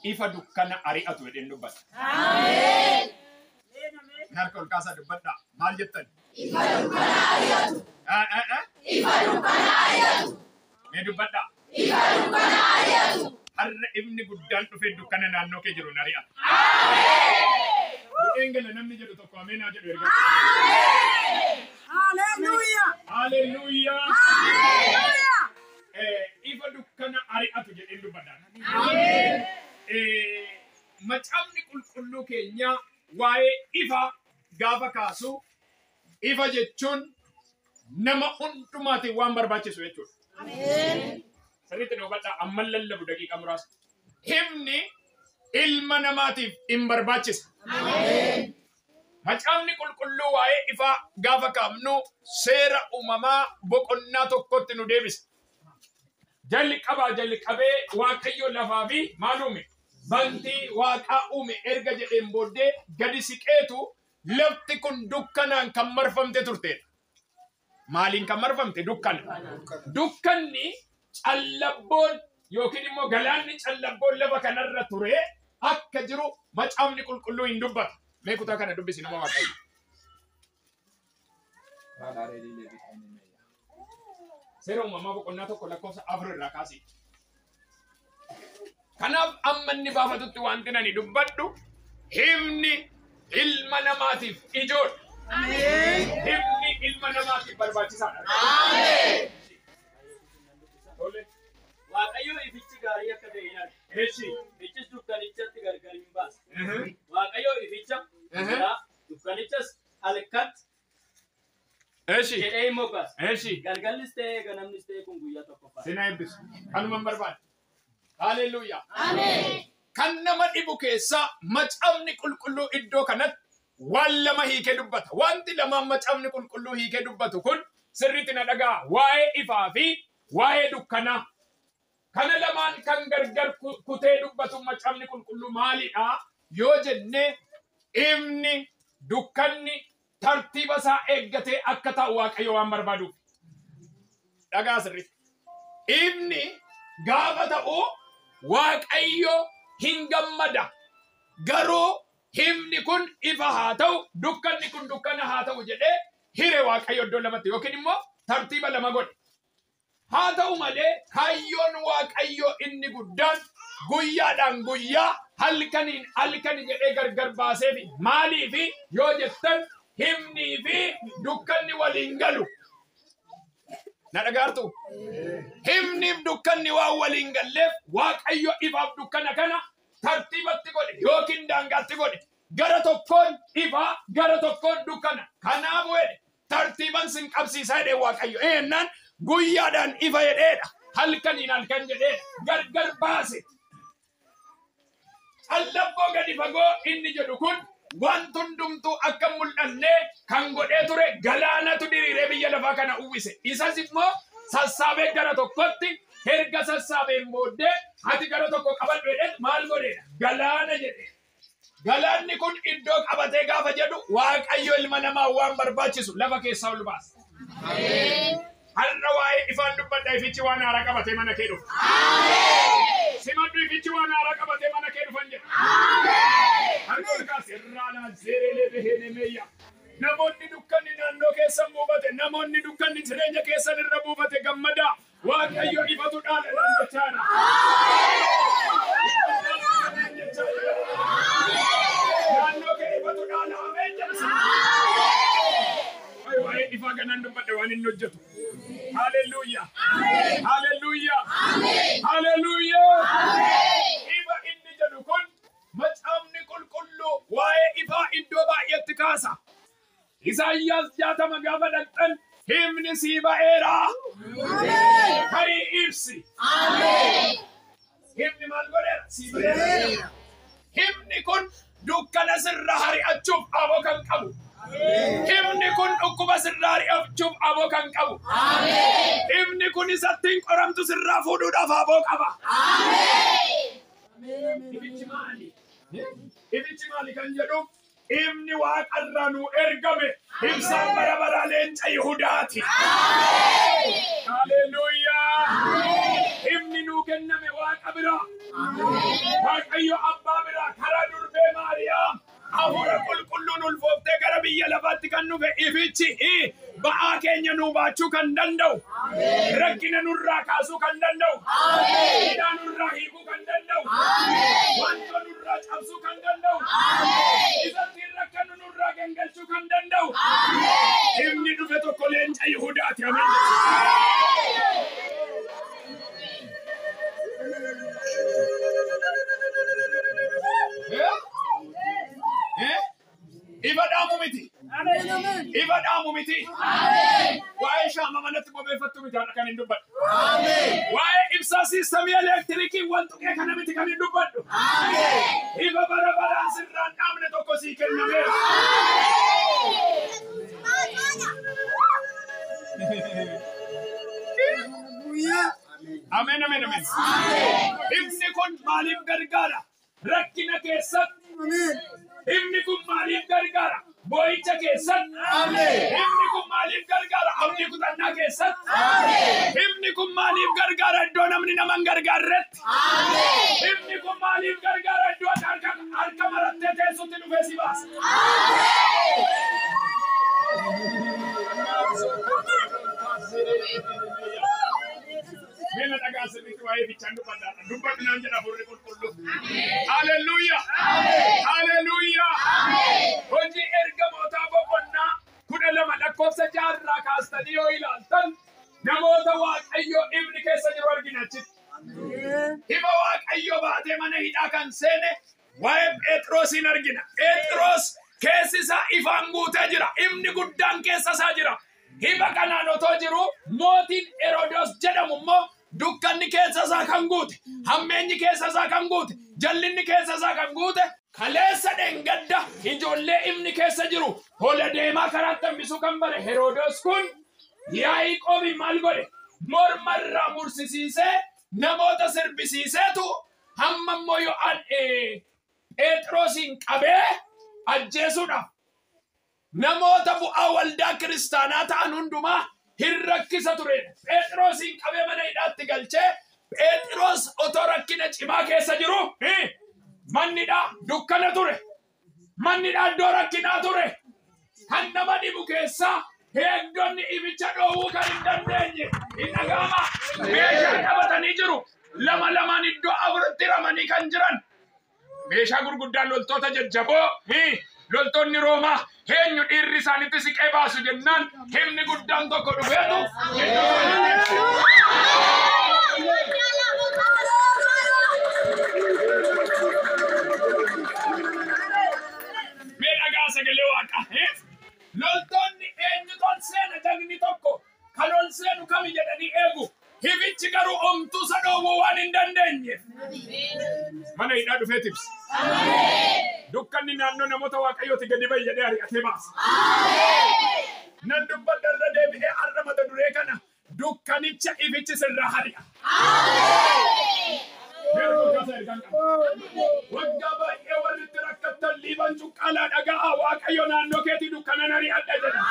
ifa dukkana ari'atu jedheen dubbata. Ameen. Harka ol kaasaa dubbadhaa. Maal jettan? Ifa dukkana ari'atu. Ifa dukkana ari'atu. Mee dubbadhaa. Ifa dukkana ari'atu. Har'a ifni guddaan dhufee dukkana naannoo kee jiru ari'a. Ameen. Eengala namni jedhu tokko ameen haa jedhu erga. Ameen. Hallelujah. Hallelujah. Hallelujah. Ifa dukkana ari'atu jedheen dubbadhaa. Ameen. Macaafni qulqulluu keenya waa'ee ifa gaafa kaasu ifa jechuun nama hundumaatiin waan barbaachisu jechuudha. Ameen. Sirriitti nu hubadhaa amma lallabu daqiiqa muraasa. Himni ilma namaatiif hin barbaachisa. Ameen. Macaafni qulqulluu waa'ee ifa gaafa kaafnu seera uumamaa boqonnaa tokkotti nu deebisa. Jalqabee Waaqayyo lafaa fi maal uume? Bantii Waaqaa uume erga jedheen booddee gadi siqeetu lafti kun dukkanaan kan marfamte turteedha. Maaliin kan marfamte? Dukkana. Dukkanni callabboon yookiin immoo galaanni callabboon lafa kanarra ture akka jiru macaafni qulqulluu hin dubbata. Mee kutaa kana dubbisi nama Waaqayyo. Seera uumamaa boqonnaa tokko lakkoofsa 4 irraa kaasi. Kanaaf amma inni baafatutti wanti ani dubbadhu himni ilma namaatiif ijoodha. Ameen. Himni ilma namaatiif barbaachisaadha. Ameen. Waaqayyo ifichi gaarii akka ta'e ilaali. Eeshi. Ifichis dukkanichatti gargar hin baasu. Waaqayyo ificha dukkanichas halkatti Eeshi. jedhee hin moggaasu. Eeshi. Galgallis ta'ee ganamnis ta'ee kun guyyaa tokkoffaa. Sina eebbisu. Kanuman barbaade. Hallelujah. Ameen. Kan nama dhibu keessa macaafni qulqulluu iddoo kanatti waan lama hiikee dubbata. Wanti lamaan macaafni qulqulluu hiikee dubbatu kun sirriitti na dhaga'a. Waa'ee ifaa fi waa'ee dukkanaa. Kana lamaan kan gargar kutee dubbatu macaafni qulqulluu maalidha? Yoo jenne ifni dukkanni tartiiba isaa eeggatee akka ta'u Waaqayyo waan barbaaduuf. Dhagaa sirriitti. Ifni gaafa ta'u Waaqayyo hin gammada. Garuu himni kun ifa haa ta'u, dukkanni kun dukkana haa ta'u jedhee hire Waaqayyo iddoo lamatti yookiin immoo tartiiba lama godhe. Haa ta'u malee kaayyoon Waaqayyo inni guddaan guyyaadhaan guyyaa halkaniin halkani jedhee gargar baaseefi maaliifi yoo jettan himnii fi dukkanni waliin galu. Na dhagaartu? Himniif dukkanni waan waliin galleef Waaqayyo ifaaf dukkana kana tartiibatti godhe yookiin daangaatti godhe. Gara tokkoon ifaa gara tokkoon dukkana. Kanaaf wedhe tartiiban sin qabsiisaa jedhee Waaqayyo. Eennaan guyyaadhaan ifa jedheedha. Halkaniin halkan jedheedha. Gargar baase. Callabboo gadi fagoo inni jedhu kun waan hundumtuu akka mul'anne kan godhee ture galaanatu diriiree biyya lafaa kana uwwise. Isas immoo sassaabee gara tokkotti erga sassaabeen booddee ati gara tokko qabadhu jedhee maal godheedha? Galaana jedhe. Galaanni kun iddoo qabatee gaafa jedhu Waaqayyo ilma namaa waan barbaachisu lafa keessaa ol baasa. Har'a waa'ee ifaan dubbadha ifichi waan haaraa qabatee mana kee dhufa. Simaddu ifichi waan haaraa qabatee mana kee dhufan jedha. Harka ol kaase irraa zeerelee behee meeyya. Namoonni dukkanni naannoo keessan buufate, namoonni dukkanni jireenya keessan irra buufate gammadaa. Waaqayyo ifatu dhaala jechaadha. Naannoo kee ifatu dhaala ameen jedha. Waa'ee ifaa ganaan dubbadha waan inni hojjetu. Hallelujah. Hallelujah. Hallelujah. Ifa inni jedhu kun macaafni qulqulluu waa'ee ifaa iddoo baay'eetti kaasa. Isaayyaas 60 gaafa dhaqxan himni sii ba'eera. Ka'ii ibsi. Himni maal godheera? Sii ba'eera. Himni kun dukkana sirra hari'achuuf aboo kan qabu. Himni kun dhukkuba sirraa hari'achuuf aboo kan qabu. Himni kun isattiin qoramtu sirraa fuudhuudhaaf aboo qaba. Ifichi maali? Ifichi maali kan jedhu himni waaqarraa nuu ergame ibsaan bara baraa leenca Yihudaati. Hallelujah. Himni nuu kenname waaqa biraa. Waaqayyo abbaa biraa karaa durbee Maariyaam hafuura qulqulluun ulfooftee gara biyya lafaatti kan dhufe ifichi ba'aa keenya nuu baachuu kan danda'u rakkina nurraa kaasuu kan danda'u hidhaa nurraa hiikuu kan danda'u wanta nurraa cabsuu kan danda'u isatti rakkannu nurraa gangalchuu kan danda'u inni dhufe tokko leenca Yihudaati. Ameen. Ifa dhaamu miti. Ifa dhaamu miti. Waa'ee shaama manatti bobeeffattu miti kan hin dubbadhu. Waa'ee ibsaa siistamii elektirikii wantu kee kana miti kan hin dubbadhu. Ifa bara baraan sirraan dhaamne tokko sii kennameera. Ameen, ameen, ameen. Ibni kun maaliif gargaara? Rakkina keessatti. Himni kun maaliif gargaara? Boo'icha keessatti. Himni kun maaliif gargaara? Abdii kutannaa keessatti. Himni kun maaliif gargaara? Iddoo namni nama hin gargaarretti. Himni kun maaliif gargaara? Iddoo harka marattee teessutti dhufee si baasa. Mena dhagaa sirriitti waa'ee bichaan dubbadhaadha. Dubbadhinaan jedha furri qulqullu. Haleluuyaa! Haleluuyaa! Hojii ergamootaa boqonnaa 12 lakkoofsa 6 kaastanii yoo ilaaltan namoota Waaqayyoo ifni keessa jiru argina achitti. Ifa Waaqayyoo baatee mana hidhaa kan seene waa'ee Phexrosin argina. Phexros keessi isaa ifaan guutee jira. Ifni guddaan keessa isaa jira. Ifa kanaan otoo jiru mootiin Herodos jedhamu immoo dukkanni keessa isaa kan guute, hammeenyi keessa isaa kan guute, jallinni keessa isaa kan guute, kaleessa dhengadda ijoollee ifni keessa jiru hola deemaa karaatti hambisuu kan bare Herodos kun Yaaqoobi maal godhe? Mormarraa mursisiisee namoota sirbisiiseetu hamma immoo Yo'aan Phexrosin qabee ajjeesuudhaaf namoota bu'aa waldaa kiristaanaa ta'an hundumaa hin rakkisa turedha. Phexrosin qabee mana hidhaatti galchee Phexros otoo rakkina cimaa keessa jiru mannidhaa dukkana ture. Mannidhaa iddoo rakkinaa ture. Kan nama dhibu keessaa eegdonni ibicha dhoowwuu kan hin dandeenye hin dhaga'ama. Meeshaa qabatanii jiru. Lama lamaan iddoo afuritti ramanii kan jiran. Meeshaa gurguddaan loltoota jajjaboo. Loltoonni Roomaa eenyu dhiirri isaanitti siqee baasu jennaan himni guddaan tokko dhufeetu. Mee dhagaa sagalee Waaqaa. Loltoonni eenyutu ol seena jagni tokko kan ol seenu kami jedhanii eegu. Hibichi garuu omtuu isa dhoowwuu waan hin dandeenyeef. Mana hidhaa dhufee tibsa. Dukkanni naannoo namoota Waaqayyooti gadi ba'i jedhee ari'atee baasa. Nan dubbadha irra deebi'ee har'a mata duree kana dukkanicha ifichi sirraa hari'a. Waggaa baay'ee walitti rakkattan liiban cuqqaalaa dhaga'a Waaqayyo naannoo keetii dukkanan ari'adha jedha.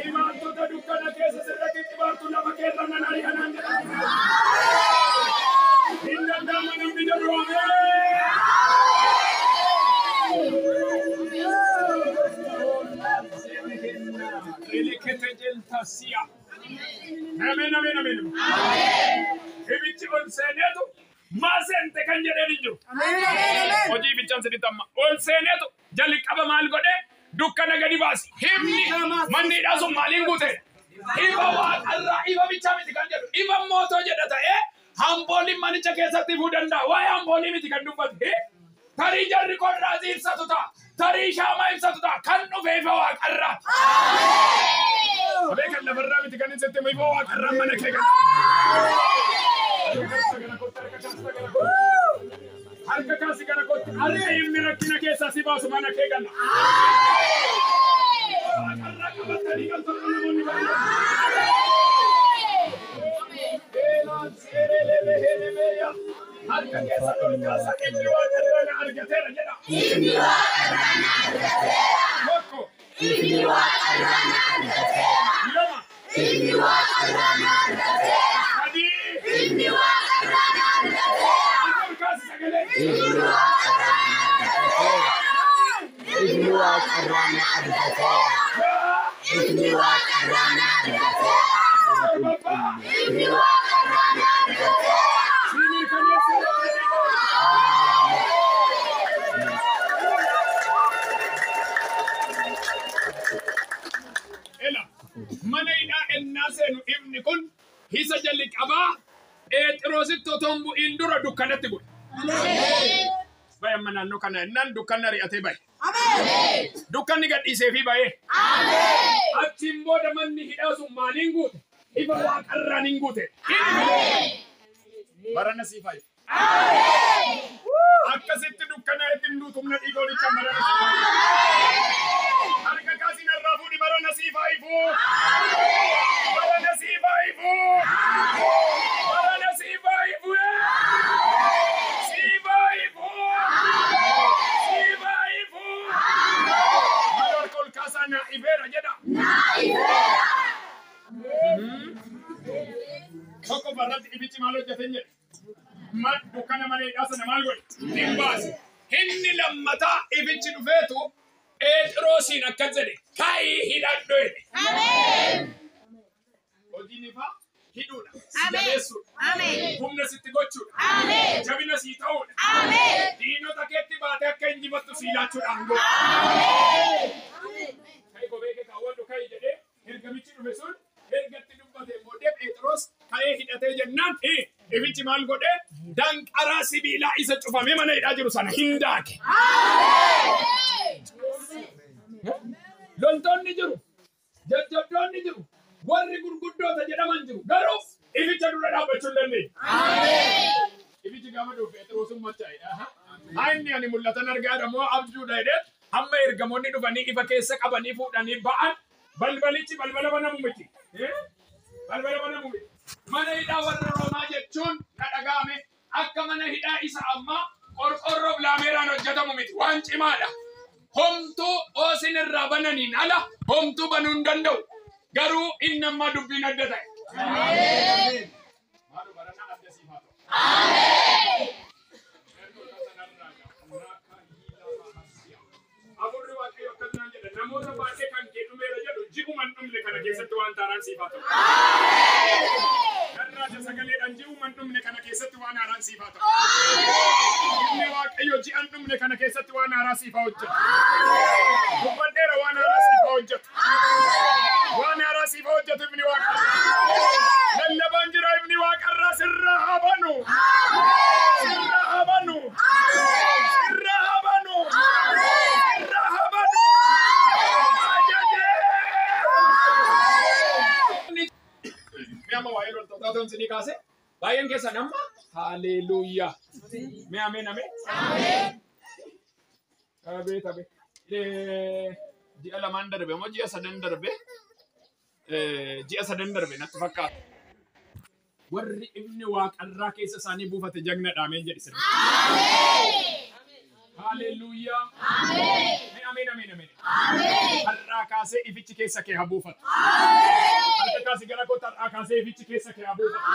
Imaamtota dukkana keessa sirratti xibaartu lafa keerra nan ari'anaan jedha. Hin danda'ama namni jedhu ameen. Amen, amen, amen. Ibichi ol seeneetu maa seente kan jedheen hin jiru. Hojii ibichaan sirriitti amma ol seeneetu jalli qaba maal godhee dukkana gadi baasi. Himni manni hidhaa sun maaliin guute? Ifa Waaqarraa ifa bichaa miti kan jedhu. Ifa mootoo jedha ta'ee hambooliin manicha keessatti ifuu danda'a. Waa'ee hamboolii miti kan dubbatu. Tarii jarri qorraazii ibsatu ta'a. Tarii shaamaa ibsatu ta'a. Kan dhufe ifa Waaqarraa. Abee kan lafarraa miti kan ibsatti ifa Waaqarraa mana kee gala. Harka kaasi gara kootti. Harka himni rakkina keessaa si baasu mana kee gala. Waaqarraa qabatanii kan torba namoonni baay'een. Harka keessa tolkaasa inni Waaqarraa na argateera jedha. Inni Waaqarraa na argateera. Tokko. Inni Waaqarraa na argateera. Lama. Inni Waaqarraa na argateera. Sadii. Inni Waaqarraa na argateera. Mana ina ennaa seenu ibni kun hisa jalli qabaa Phexrositti otoo hin bu'in dura dukkanatti bu'e. Baye amma naannoo kana ennaan dukkanni ari'atee baye. Dukkanni gadhiisee fi baye. Achiin booda manni hidhaa sun maaliin guute? Ifa waaqarraan hin guute. Barana siifayu. Akkasitti dukkanaa ittiin duutumna dhiigoolichaan barana siifayu. Harka kaasiin irraa fuudhi barana siifayu. Barana siifayu. Barana siifayu. Siifayu. Siifayu. Maal kol kaasaa naa ifeera jedha. Tokko barratti ibichi maal hojjetan jedhe. Dukkana malee dhaasana maal godhe? Hin baase. Inni lammataa ibichi dhufeetu Phexrosiin akkas jedhe kaa'ii hidhadhu jedhe. Hojiin ifaa hidhuudha. Si jabeessuudha. Humna sitti gochuudha. Jabina sii ta'uudha. Diinota keetti baatee akka injifattu sii laachuudhaan godha. Ka'i kobeeke kaawwadhu ka'i jedhee ergamichi dhufe sun ergatti dubbate booddee Phexros ka'ee hidhatee jennaan ibichi maal godhee danqaraa sibiilaa isa cufamee mana hidhaa jiru sana hin daake. Loltoonni jiru, jajjabdoonni jiru, warri gurguddoota jedhaman jiru. Garuu ibicha dura dhaabbachuu hin dandeenye. Ibichi gaafa dhufu Phexrosin machaa'edha. Haa inni ani mul'atan argaadha moo abjuudha jedhee hamma ergamoonni dhufanii ifa keessa qabanii fuudhanii ba'an balbalichi balbala banamu miti. Balbala banamu miti. Mana hidhaa warra Roomaa jechuun na dhaga'ame akka mana hidhaa isa ammaa qorqorroof laameeraan hojjetamu miti. Waan cimaadha. Homtuu oosin irraa bananiin ala homtuu banuu hin danda'u. Garuu inni ammaa dubbiin adda ta'e. Maaloo baranaa adda siifaa ta'u. Afuurri waaqayyo akkasnaan jedha namoota baay'ee kan kee dhumeera jedhu ji'uman dhumne kana keessatti waan taaraan siifaa ta'u. Karraacha sagaleedhaan ji'uman dhumne kana keessatti waan haaraan siifaa ta'u. Inni waaqayyo ji'an dhumne kana keessatti waan haaraa siifaa hojjetu. Dubbadheera waan haaraa siifaa hojjetu. Waan haaraa siifaa hojjetu ibni waaqarraa. Lallabaan jira ibni waaqarraa sirraa haa banu. Sirraa haa banu. Sirraa haa banu. Sirraa haa banu. Amma waa'ee loltootaa ta'uun sinii kaase baay'een keessan amma haleluuyaa. Mee ameen ameen. Abee tabe. Ji'a lamaan darbe moo ji'a sadan darbe? Ji'a sadan darbe natti fakkaata. Warri ibni waaqarraa keessa isaanii buufate jagna dhaameen jedhi sirri. Haleluuyaa. Mee ameen ameen ameen. Har'aa kaasee ifichi keessa kee haa buufatu. Harka kaasee gara kootti har'aa kaasee ifichi keessa kee haa buufatu.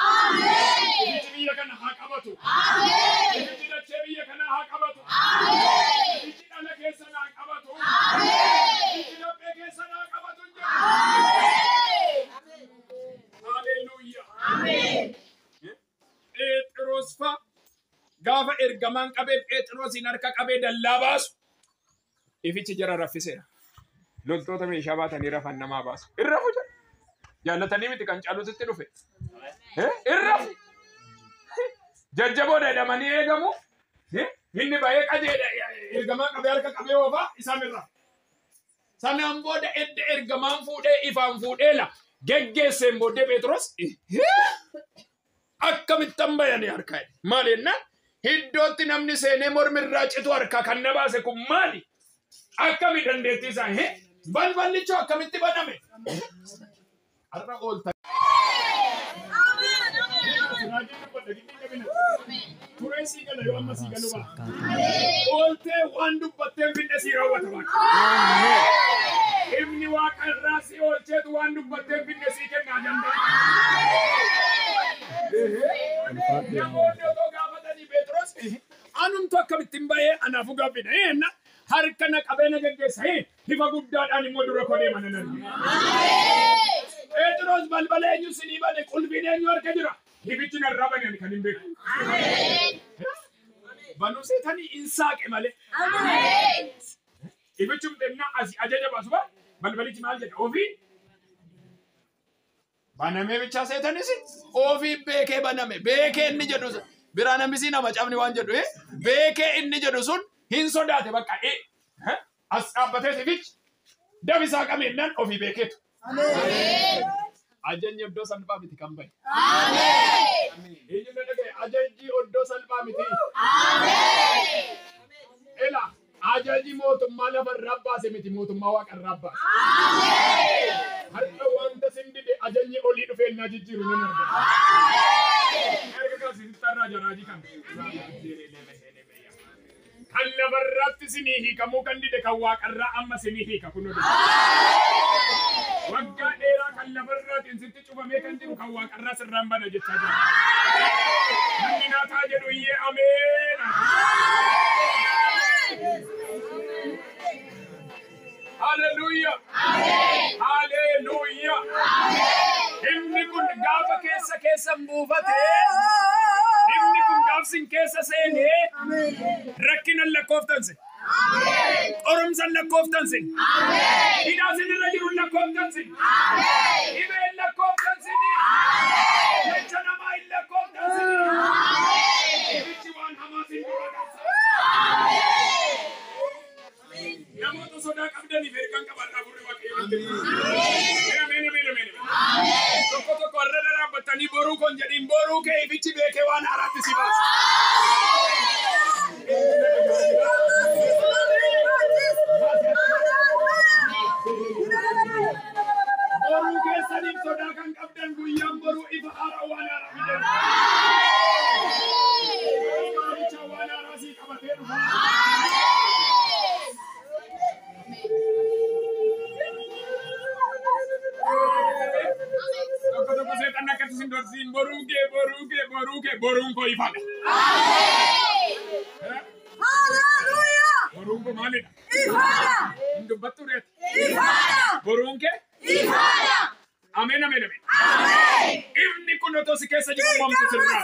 Ifichi biyya kana haa qabatu. Ifichi dachee biyya kana haa qabatu. Ifichi dhala keessa haa qabatu. Ifichi laphee keessa haa qabatu. Haleluuyaa. Phexros fa gaafa ergamaan qabee Phexrosin harka qabee dallaa baasu ifichi jara raffiseera. Loltoota meeshaa baatanii rafan namaa baasu. Irrafu jira. Jaallatanii miti kan caaluutitti dhufe. Irrafu. Jajjaboodha jedhamanii eegamu. Inni baay'ee qajeedha. Ergamaan qabee harka qabee oofaa isaan irraa. Sanaan booda edda ergamaan fuudhee ifaan fuudhee la geggeesseen booddee Phexros akkamittan bayanii harkaa maal jennaan iddootti namni seenee mormirraa citu harkaa kan na baase kun maali? Akkami dandeettii isaa balballichoo akkamitti baname? Har'a oolta. Turee sii gala yoo amma sii galu ba'a. Ooltee waan dubbatteen finne sii raawwata ba'a. Ibni waaqarraa si oolcheetu waan dubbatteen finne sii kennaa danda'a. Namoonni otoo gaafatanii Phexros anumtu akkamitti baay'ee anaafuu gaaffidha. Eenna harka na qabeenya geggeessa hifa guddaadhaan immoo dura kodee mana nargi. Phexros balbala eenyu sinii bane qulfiin eenyu harka jira. Hibichi narraa baneen kan hin beeku. Banuu seetanii hin saaqe malee. Hibichum xennaa asii ajaja baasu ba balbalichi maal jedha ofii. Banamee bichaa seetanis ofii beekee baname beekee inni jedhu biraa namisi nama cabni waan jedhu beekee inni jedhu sun hin sodaate bakka as dhaabbatee sifichi dabisaa qabeenyaan ofii beekeetu. Ajajni oddoo salphaa miti kan bahe. Eenyuun dhagaye ajajji oddoo salphaa miti. Ela ajaji mootummaa lafarraa baase miti mootummaa waaqarraa baase. Har'a wanta sindide ajajni olii dhufeennaa jijjiiru nan argama. Erga kaasisittarraa jaraajii kan lafarraatti sinii hiikamuu kan dide kan waaqarraa amma sinii hiika kunoo. Waggaa dheeraa kan lafarraatiin sitti cufamee kan jiru kan waaqarraa sirraan bana jechaa jira. Namni naataa jedhu iyyee ameen. Hallelujah. Hallelujah. Inni kun gaafa keessa buufate. Inni kun gaafsin keessa seenee rakkina lakkooftanse. Qorumsan lakkooftanse. Hidhaasin irra jiru lakkooftanse. Himeen lakkooftanse. Jecha namaa hin lakkooftanse. Ibichi waan hamaasin dura qabsa. Namoota sodaa qabdaniif ergaan qabadhaa burri waaqayyoon. Tokko warra dhaabbatanii boruu kon jedhin boruu kee ibichi beekee waan haaraatti si baasa. Boruu keessaniif sodaa kan qabdan guyyaan boruu ifa haaraa waan haaraa fidan. Maalicha waan haaraa sii qabatee dhufa. Tokko seetan akkatti sin dorsiin boruun koo ifadha. Boruun koo maalidha? Ifadha. Hin dubbattu reeti? Ifadha. Boruun kee? Ifadha. Ameen. Ifni kun otoo si keessa jiru uumamtu sirraa.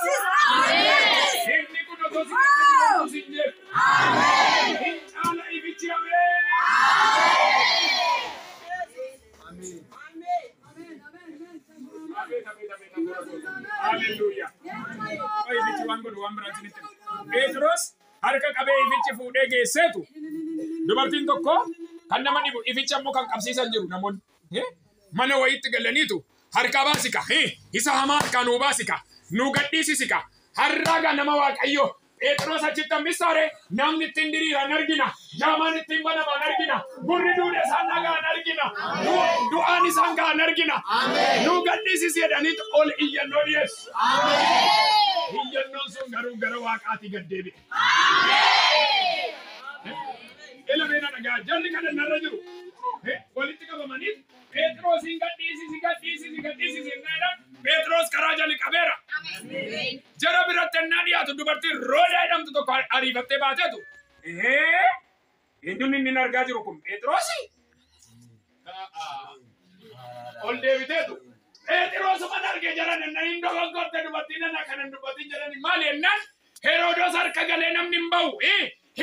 Ifni kun otoo si keessa jiru uumamtu sin jeetu. Hin caala ifichi ameen. Hallelujah. Ifichi waan godhu waan biraatti ni kenna. Phexros harka qabee ifichi fuudhee geesseetu dubartiin tokko kan nama dhibu ifichi ammoo kan qabsiisan jiru namoonni mana wayiitti galaniitu harka baasika isa hamaa harkaa nuu baasika nuu gadhiisisika harraaga nama waaqayyo Phexros achitti hambisaare namni ittiin diriiran argina jaamaan ittiin banaman argina gurri duudhe isaan dhagaan argina du'aan isaan ga'an argina nuu gadhiisisi jedhaniitu ol iyyannoo dhiyeessu. Iyyannoon sun garuu gara waaqaatti gad deebi'e. Elemeena dhagaa jalli kana narra jiru walitti qabamanii Phexrosin gadhiisisi jedhan Phexros karaa jalli qabeera. Jara biratti ennaa dhiyaatu dubartiin Roodaa jedhamtu tokko ariifattee baateetu. Eenyuun inni argaa jiru kun Phexrosi? Ol deebiteetu. Phexrosuma argee jaran ennaa hin dogoggorte dubartiin ennaa kanan dubbatiin jedhani maali ennaan Heroodos harka galee namni hin bahu.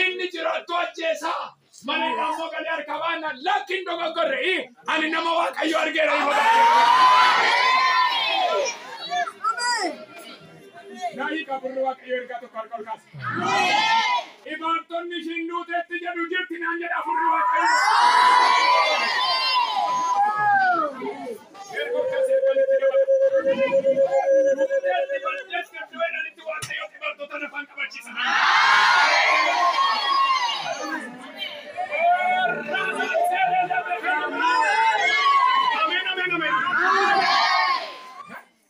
Inni jiraattu ajjeesaa. Mana ammoo galee harka baana lakkin dogoggorre. Ani nama waaqayyo argeera Nai kaburru waaqayyo ergaa tokko harka ol kaasa. Ibaartonni ishiin duuteetti jedhu jirti naan jedha furri waaqayyo. Erga akkasii walitti dabala. Duuteetti baljees gaddu jedhanitti waaqayyo ibaartota nafaan qabachiisa.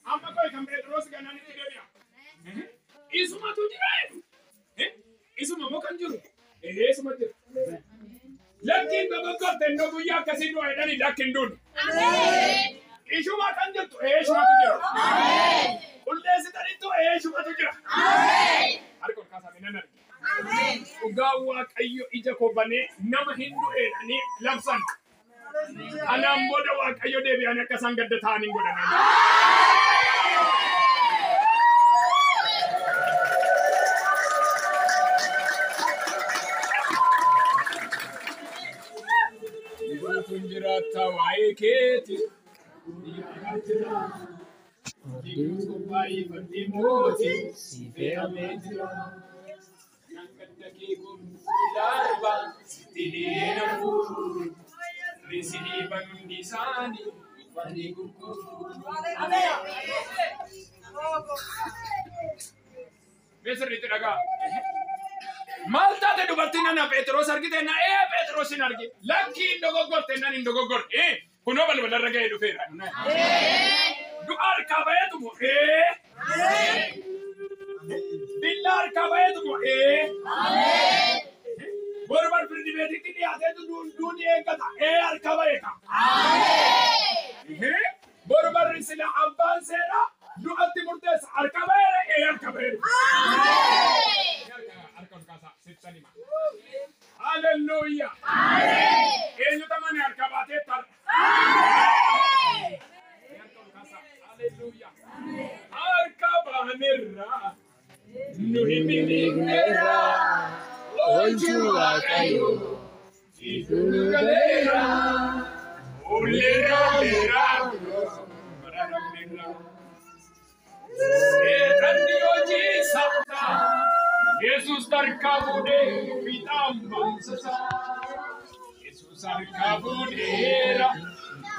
Amma koi kan Phexros gananitti deebi'a. Isumatu jira. Isuma moo kan jiru? Isuma jira. Lakkin dogoggorte nnoo guyyaa akkasii du'a jedhanii lakkin duun. Isuma kan jirtu isumatu jira. Qulleessitanitti isumatu jira. Harka ol kaasaa nan arge. Dhugaa Waaqayyo ija koo banee nama Hindu'eedhaanii labsan. Anaan booda Waaqayyo deebi'anii akka isaan gadda ta'anii godhan. Kun jiraata waa'ee keeti. Diimtuu baay'ee fardii mooti si fe'amee jira. Nangada kee kun ilaarba sibiila fuudhu. Risidii banuundi isaanii fardii gurguru. Beesirriitti dhagaa. Maal taate dubartiin nana Pheexroos argite na Pheexroos hin arge. Lakki hin dogoggorte nan hin dogoggorre. Kunoo balbalarra ga'ee dhufeera. Du'a harkaa baheetu moo Billa harkaa baheetu moo Borbar firdi beetitti dhiyaateetu duuni eeggata harkaa baheeka. Borbarri sila abbaan seera du'atti murteessa harkaa baheera harkaa baheera. Hallelujah. Eenyu tamani harka baatee tar. Hallelujah. Harka baanerra nu himineera oolchuu Waaqayyo jidduu galeera olleera mararamneera seetanni hojii sabtaa. Jesus tarkabude pitambamsasa. Jesus arkabudera.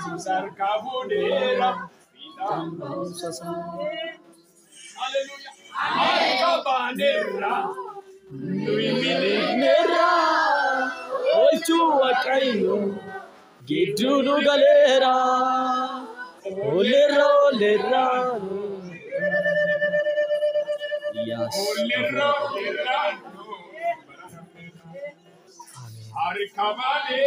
Jesus arkabudera pitambamsasa. Hallelujah. Arkabanera. Nuiminera oolchuu Waaqayyo gidduu galeera olleera. Yes. Arkabane.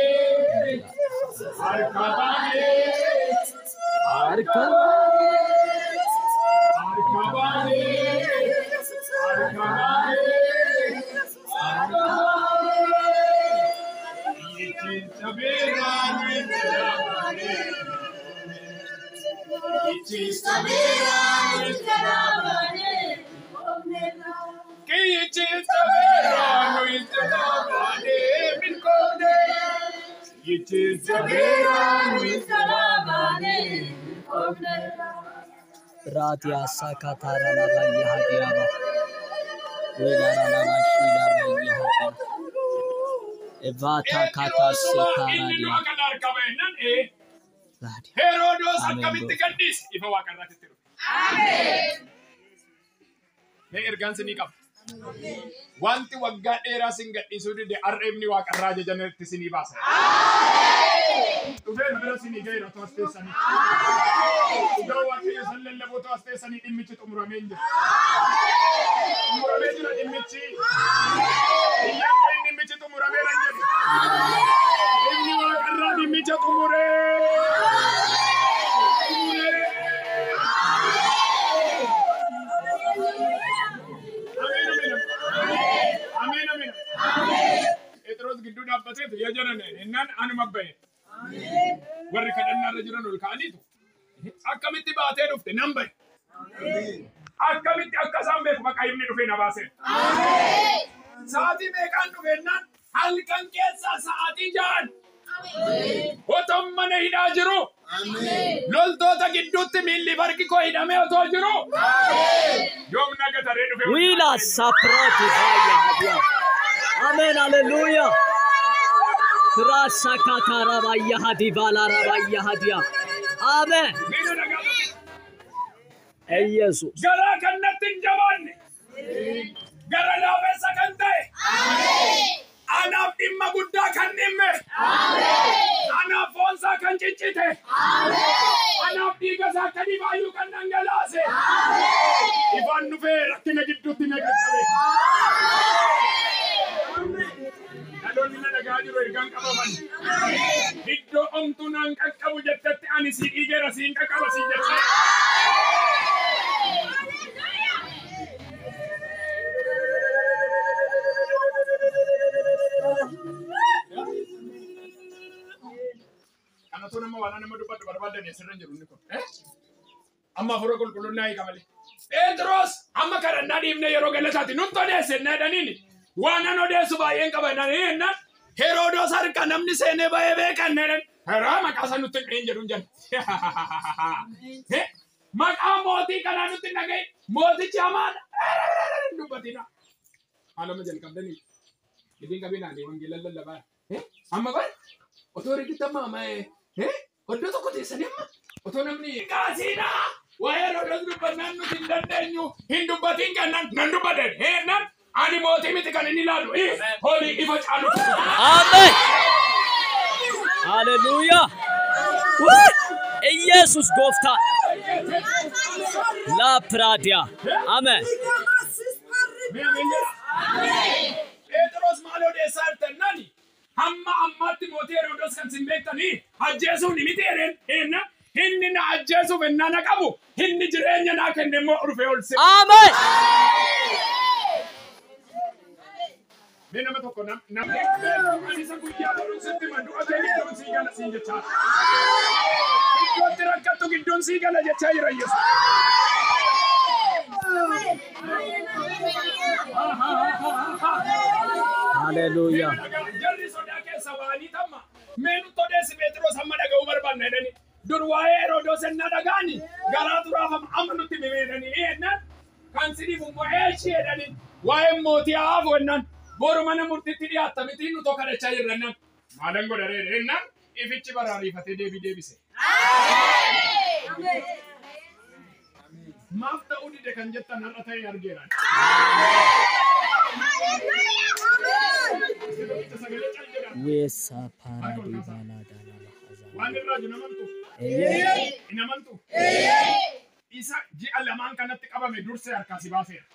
Ratia sakatara la yahadiaba. Wilara la shila la yahadiaba. Evata kata sekaradia. Herodos akkamitti gaddis ifa waaqarraatti jiru. Amen. Mee ergaansi ni qaba. Wanti waggaa dheeraa sin gadhiisuu dide arreebni waaqarraa jajanetti sinii baasa. Dhufeen bira sinii ga'eera to'as teessanii. Dhugaa Waaqayyo san lallaboo to'as teessanii dhimmichi xumuramee jira. Xumuramee jira dhimmichi. Iyyaatti dhimmichi xumurameera jedhu. Inni waaqarraa dhimmicha xumuree. Amen. Pheexroos gidduu dhaabbateetu yaa jarane innaan anuma bahe. Warri kadhannaarra jiran ol ka'aniitu akkamitti baatee dhufte nan bahe. Akkamitti akka isaan beeku maqaa himni dhufee na baasee. Sa'aatii meeqaan dhufeennaan halkan keessaa sa'aatii 6. Otoo mana hidhaa jiru. Loltoota gidduutti miilli farqi koo hidhamee otoo jiru. Yoom naga taree dhufe. Wila saprati haya. Amen, hallelujah. Krasa katara baya hadi balara baya hadia. Amen. Ey Jesus. Gara kannatin jabanne. Gara laafessa kan ta'e. Anaaf dhimma guddaa kan dhimme. Anaaf foonsaa kan ciccite. Anaaf dhiigasaa akka dhibaayyuu kan dhangalaase. Ifaan dhufee rakkina gidduutti na qaqqabe. Dhaloonni na dhagaa jiru ergaan qabaman. Iddoo omtuu naan qaqqabu jettatti ani si dhiigeera siin qaqqaba si jette. waan nama dubbadhu barbaadan sirra jiru inni kun. Amma fura qulqullunnaa hiikamale. Petros amma kadhannaa dhiibne yeroo galataati nutti odeesse jedhaniini. Waan an odeessu baay'een qabananii jennaan Heroodos harka namni seenee baay'ee beekan jedhan. Heraa maqaa isaa nutti hin jedhuun jenna. Maqaa mootii kanaa nutti hin dhagaye mootichi hamaadha. Dubbatina. Haalama jalqabdanii. Idin qabinaan wangeela lallabaa. Amma bara otoo riqitti amma oddoo tokko teessanii amma otoo namni gaasiidha. Waa'ee Heroodos dubbannaan nuti hin dandeenyu hin dubbatiin kannan nan dubbadeen heennan ani mootii miti kan inni ilaalu hoolii ifa caalu. Amen. Hallelujah. ኢየሱስ ጎፍታ ላፕራዲያ አሜን ጴጥሮስ ማለው ደሳርተናኒ ሀማ አማት ሞቴ ሄሮዶስ ከን ሲንቤክተኒ አጀሱ ኒሚቴረን እና ህንና አጀሱ በእናናቀቡ ህን ጅሬኛና ከነሞ ሩፌውልስ አሜን Bena matoko na ani sa kuya baro sitti madu ateni don sigala sinjecha. Ikotira katto gidon sigala jecha ira Yesu. Hallelujah. Jarri soda ke sabani tamma. Menu to desi Petros amma daga Umar banne dani. Durwaye Herodos na dagani. Garatu rafa amanuti memedani enna. Kansidi bumbo eshi dani. Wae moti afu ennan. Boru mana murtitti dhiyaatamitti nu tokko dachaa jirrannan maalan godharee ennan ifichi baraariifate deebise. Maaf ta'uu dide kan jettan har'a ta'e argeera. Weessa paradii baalaadhaan Waan irraa jiru namantu. Inamantu. Isa ji'a lamaan kanatti qabame dursee harkaa si baaseera.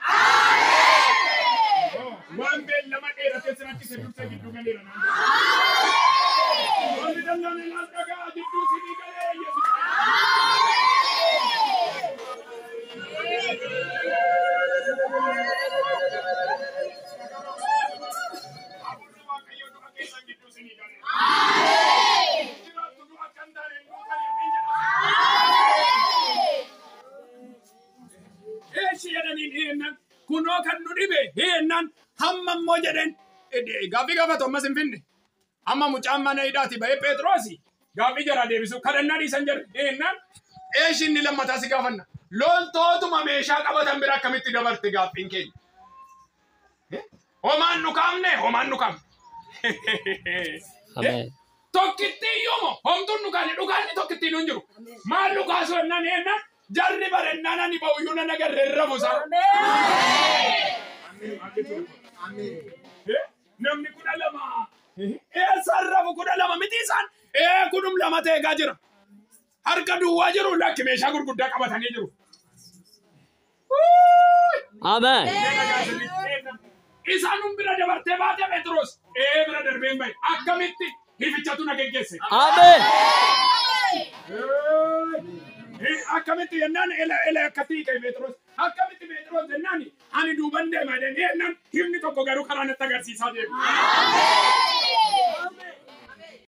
Waan been lama dheeratee sirratti se dursa gidduu galeera naan. Wanni dallaan ilaal dhagaa gidduu sinii galee Yesuus. Aburri Waaqayyoo du'a keessan gidduu sinii galee. Jiraattu du'a kan taane nuu fayyadee jedha. Eeshi jedhaniin heennan. Kunoo kan nu dhibe heennan hamma immoo jedhen gaaffii gaafatu ammas hin finne amma mucaan mana hidhaati bahee Phexrosi gaaffii jara deebisu kadhannaa dhiisan jedhe heennan eeshi inni lammataa si gaafanna loltootuma meeshaa qabatan bira akkamitti dabarte gaaffiin keenya homaan nu kaamne tokkitti iyyuumo homtuun nu kaane dhugaanni tokkitti nu hin jiru maal nu kaasu ennaan heennan jarri barennaan ani ba'uyyuu nan agarre rafusa. Namni kudha lama. Eessaan rafu kudha lama miti isaan. Kudum lama teegaa jira. Harka duwwaa jiru lakki meeshaa gurguddaa qabatanii jiru. Amen. Isaan bira dabartee baate Phexros. Bira darbeen bahe. Akkamitti hifichatu na geggeesse. Amen. Akkamitti yennaan ele akkatti ka'e Phexros. Akkamitti Phexros jennaan ani duuban deema jedhanii yennaan himni tokko garuu karaa natti agarsiisaa deemu.